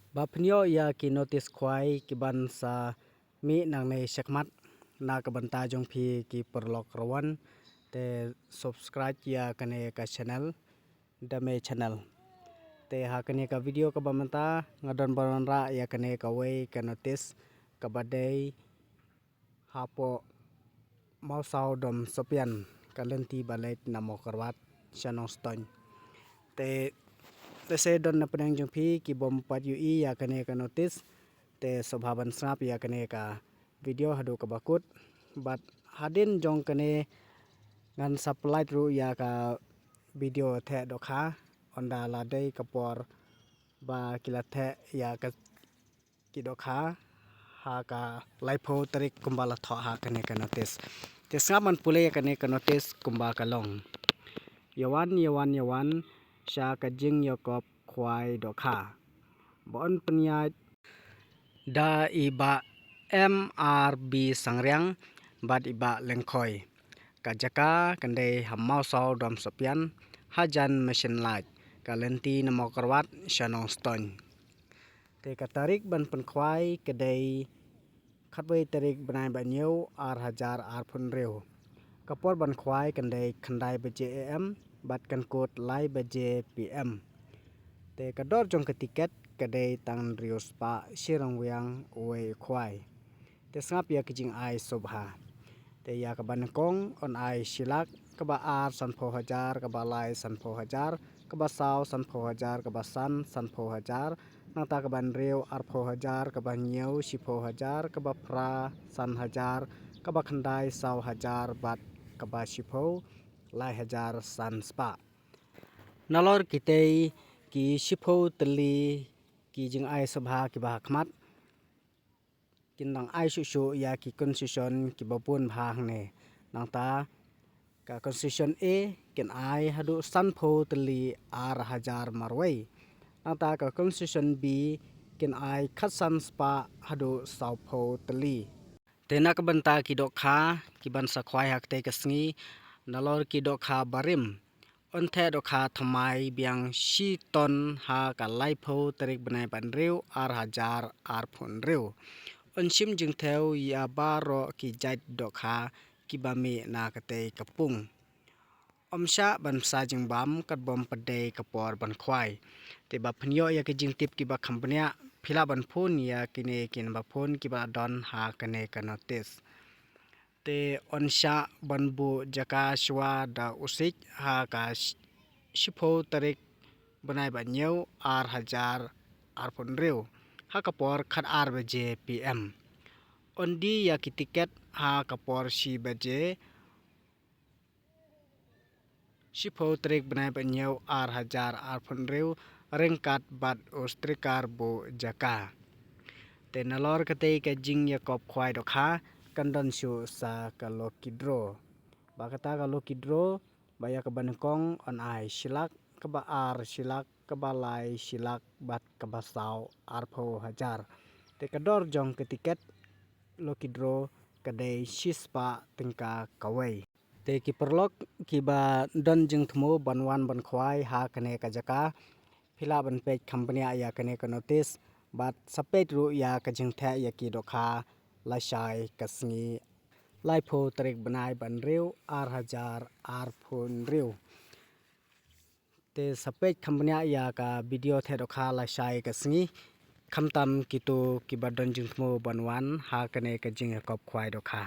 Bapnyo ya ki notice kwai ki ban sa mi nang nei sekmat na ka banta jong phi ki perlok rawan te subscribe ya kane ka channel dame channel te ha kane ka video ka bamanta ngadon baron ra ya kane ka way ka notice ka badai hapo mau sau dom sopian kalenti balet namo karwat shanong stone te se don na penang jong phi ki bom pat yu I ya kane ka notice te sobhaban snap ya kane ka video hadu ka bakut but hadin jong kane ngan supply ru ya ka video the dokha onda la dei kapor ba kilathe ya ka ki dokha ha ka laipo tarik kumbala tho ha kane ka notice te sngaman pule ya kane ka notice kumba kalong yawan sha ka jing yakop khwai dokha bon pnya da iba MRB sangrang bat iba lengkhoi kajaka kande hamau sau dom sopian hajan machine light kalenti namo karwat shanong stone te katarik ban pen khwai kadai khatwei tarik banai banyo ar hajar ar phun reu kapor ban khwai kande khandai baje am bat kan kot lai baje pm te kador jong ka tiket kadai tang rius pa shirang wiang we khwai te snap ya kijing ai sobha te ya ka ban kong on ai shilak ka ba ar san pho hajar ka ba lai san pho hajar ka ba sau san pho hajar ka ba san pho hajar nang ta ka ban reu ar pho hajar ka ba nyeu shi pho hajar ka ba pra san hajar ka ba khandai sau hajar bat ka ba shi pho lai hajar san spa nalor kitei ki shipho tali ki jing ai sabha ki ba khmat kinang ai shu ya ki constitution ki bapun bhang ne nang ta ka constitution a kin ai hadu san pho tali ar hajar marwai nang ta ka constitution b kin ai khat san spa hadu sau pho tali tenak banta ki dokha ki ban sa khwai hak te ka sngi nalor ki dokha barim on the dokha thamai biang shi ton ha ka laipho tarik banai ban reu ar hajar ar phun reu on sim jing theo ya baro ki jait dokha ki bami na ka te kapung omsha ban sa jing bam kat bom pade kapor ban khwai te ba phnyo ya ki jing tip ki ba khampania phila ban phun ya kine kin ba phun ki ba don ha kane ka notice te onsha banbu jaka shwa da usik ha ka shipho tarik banai ba nyeu ar hajar ar phun reu ha kapor khat ar baje pm ondi ya ki tiket ha kapor shi baje shipho tarik banai ba nyeu ar hajar ar phun reu ringkat bat ostrikar bu jaka te nalor kate ka jing yakop khwai dokha kandon shu sa kalokidro bakata kalokidro baya ka bankong on ai shilak ka ba ar shilak ka ba lai shilak bat ka ba sau ar pho hajar te kador jong ke tiket lokidro kadai shispa tingka kawai te ki perlok ki ba don jing thmo banwan ban khwai ha kane ka jaka phila ban page company ya kane ka notice bat sapet ru ya ka jing the ya ki dokha la shai kasngi laipho tarik banai ban reu ar hajar ar phun reu te sapet company ya ka video the dokha la shai kasngi khamtam kitu ki badon jing thmo banwan ha kane ka jing kop khwai dokha